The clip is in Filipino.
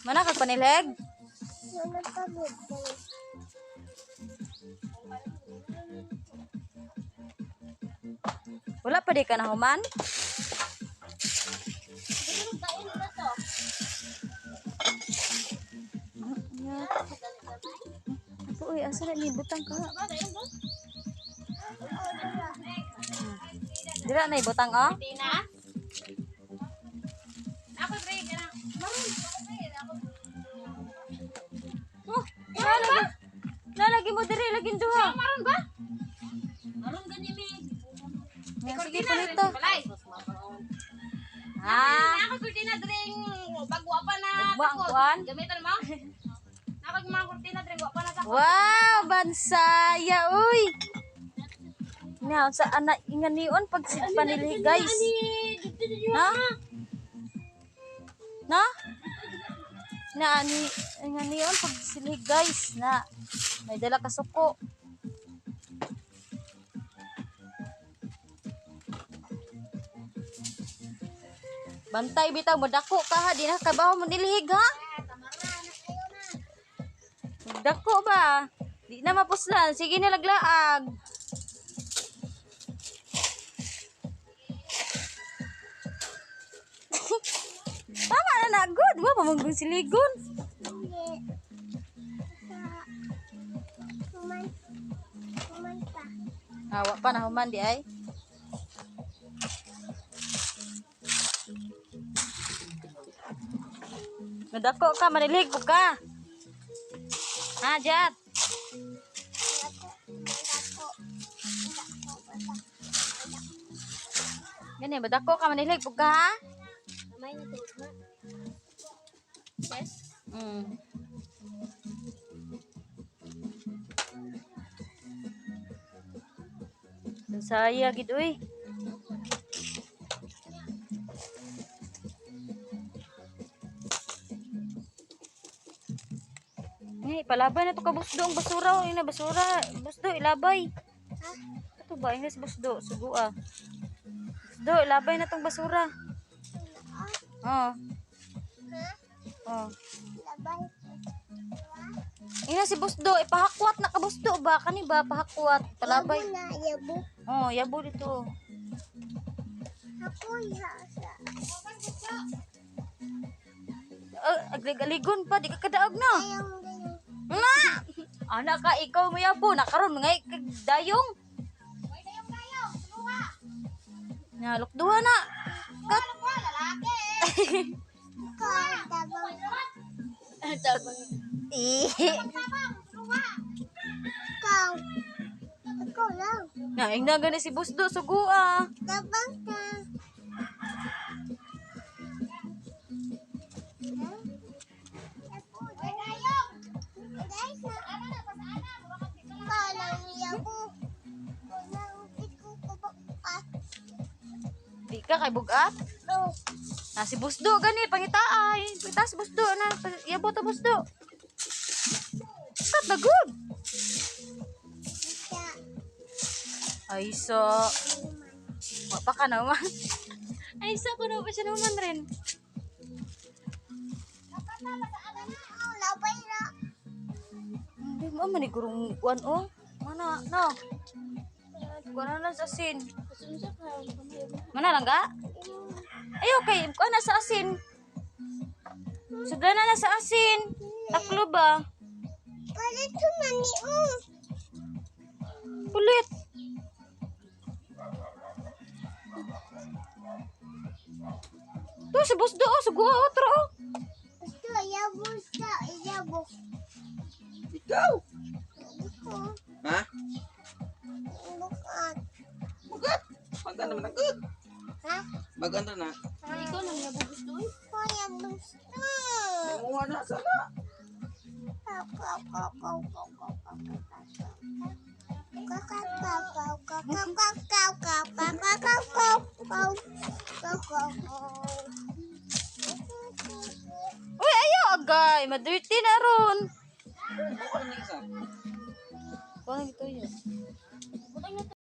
Mana kag panileg? Wala pa di ka na human? Uy, asa na ibutang ka? Dira na ibutang oh? Oh, lalagi mo diri laging duha. Maron ba? Maron gani mi. Sige po nito. Ako kurtina dring bagwa pa na. Ugma ang kuan? Gamitan mo? Nakag mga kurtina dring wa pa na takot. Wow, bansaya uy. Nya sa anak inganion pag panili guys. Na? Na? Na ani inganion pag sili guys na may dala ka suko. Bantay bitaw mo dako ka ha, di na kabaho mo nilihig ha. Dako ba? Di na mapuslan, sige na laglaag. Tama na na, good. Wa pa mong siligon. Wa pa na human di ay. Nadako ka, manilig po ka. Ha, Jat? Gani, madako ka, manilig po ka, ha? Kamay na tuod na. Yes. Saya gitu, uy. Palabay na to ka busdo ang basura. Ina basura. Busdo, ilabay. Ito ba? Ingles busdo. Sugo ah. Busdo, ilabay na tong basura. Oh. Oh. Ina si busdo. Ipahakwat na ka busdo ba? Kani ba? Pahakwat. Palabay. Yabo na, yabo. Oh, yabo dito. Ako yasa. Aglig-aligon pa. Di ka kadaog na. Ayang ganyan. Nga! Anak ka, ikaw mo yabo. Nakaroon mga dayong. Way dayong dayong. Luha. Nalukduha na. Kat. Luha lalaki. Ikaw, tabang. Tabang. Sabang, luha. Ikaw. Ikaw lang. Naing na gani si Busdo. Sugo ah. Tabang ka. Way dayong. Guys, Ano na pa sa ana? Mura kang tignan. ikaw lang yabo. Ikaw lang ikaw kabakat. Di ka kay bugat. Oh, Na si Busdo gani pangitaay. Pangita si Busdo na yabo ta Busdo. Kat na good. siya. Ay so. Wa pa ka naman. Ay so kuno pa siya naman rin. Oh, labay na. Hindi mo man igurong kuan oh. Mana no. Kuan na sa asin. Mana lang ga? Ay okay, kuan na sa asin. Sudah na sa asin. Taklo ba? Palit tumani oh. Kulit. Tuh si Busdo oh, sugo otro oh. Ito, yabo siya. Yabo. Ikaw? Ito. Ha? Bukat. Magat? Maganda naman agad. Ha? Maganda na. Ikaw lang yabo gusto eh. Oh, yabo siya. Namuha na sana. Kaw, kaw, kaw, kaw, kaw, kaw, kaw, kaw, kaw. Kaw, kaw, kaw, kaw, kaw, kaw, kaw, kaw, kaw, kaw, kaw, kaw, kaw, kaw. Kaw, kaw, kaw. Uy, ayo agay. Madirty